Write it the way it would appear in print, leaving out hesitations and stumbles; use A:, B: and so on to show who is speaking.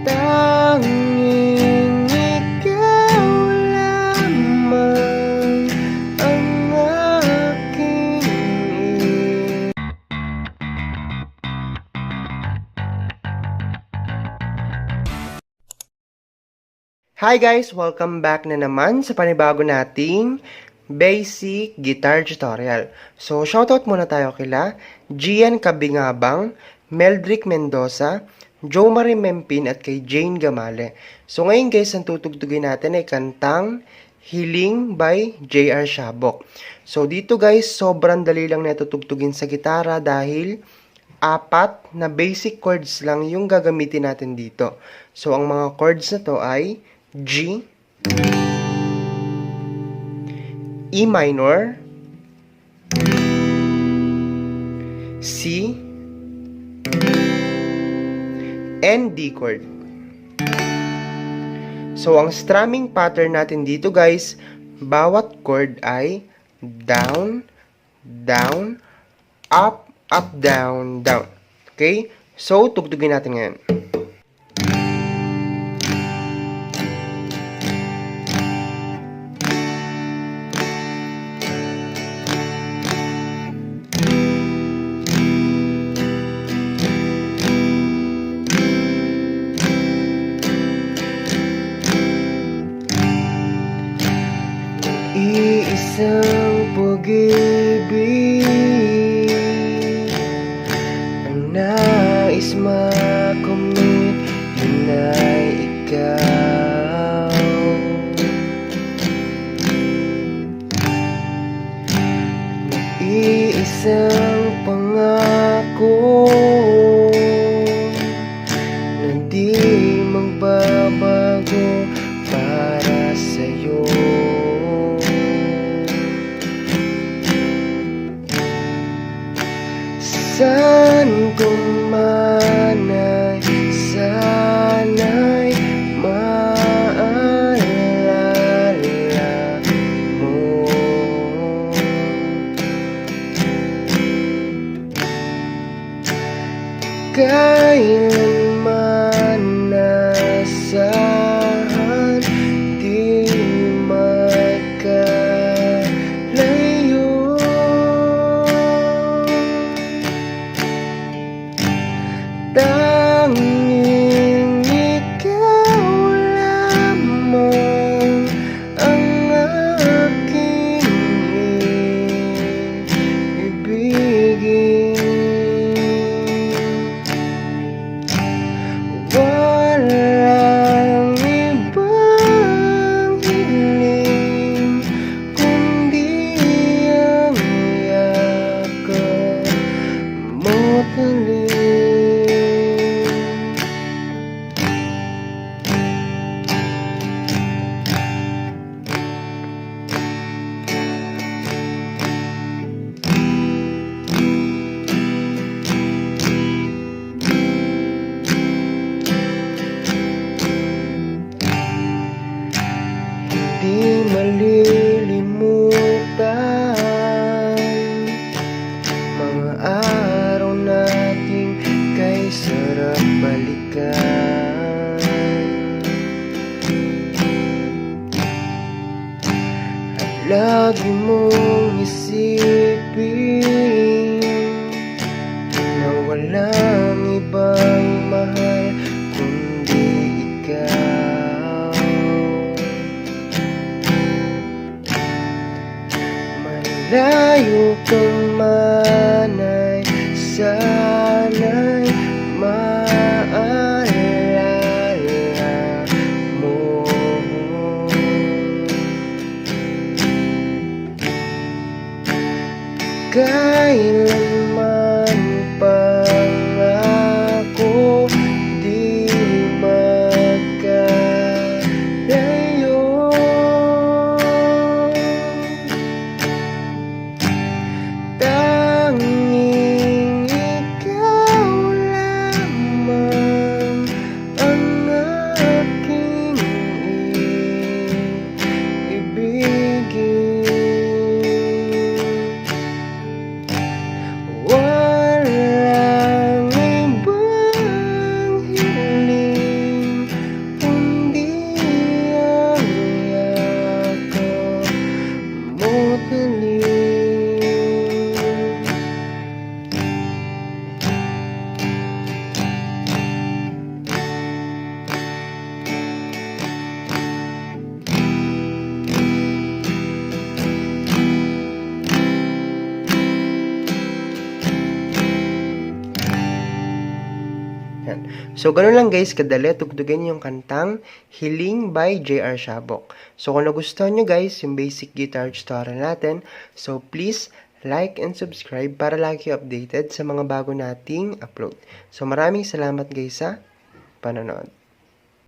A: Tanging ikaw lamang ang aking Hi guys! Welcome back na naman sa panibago nating basic guitar tutorial. So, shoutout muna tayo kila Gian Cabingabang, Meldrick Mendoza, Joe Marie Mempin at kay Jane Gamale. So, ngayon guys, ang tutugtugin natin ay kantang Hiling by J.R. Shabok. So, dito guys, sobrang dali lang na tutugtugin sa gitara dahil apat na basic chords lang yung gagamitin natin dito. So, ang mga chords na to ay G, E minor, C, and D chord. So, ang strumming pattern natin dito guys, bawat chord ay down, down, up, up, down, down. Okay? So, tugtugin natin ngayon. Iisang pag-ibig ang nais makamit, yun ay ikaw. Iisang pangako na di magbabago para sa'yo. Saan ko man ay sana'y maalala mo. Kailanman nasahan di magkalayo. Tanging ikaw lamang ang aking ibigin. Walang ibang hiling kundi ang yakap mo't halik. Di malilimutan mga araw nating kay sarap balikan. At lagi mong isipin na walang ibang mahal kundi ikaw. Malayo ka man ay sana'y maalala mo. yan. So, ganun lang guys, kadali, tugtugin yung kantang Hiling by J.R. Shabok. So, kung nagustuhan nyo guys, yung basic guitar tutorial natin, so please, like and subscribe para lagi updated sa mga bago nating upload. So, maraming salamat guys sa panonood.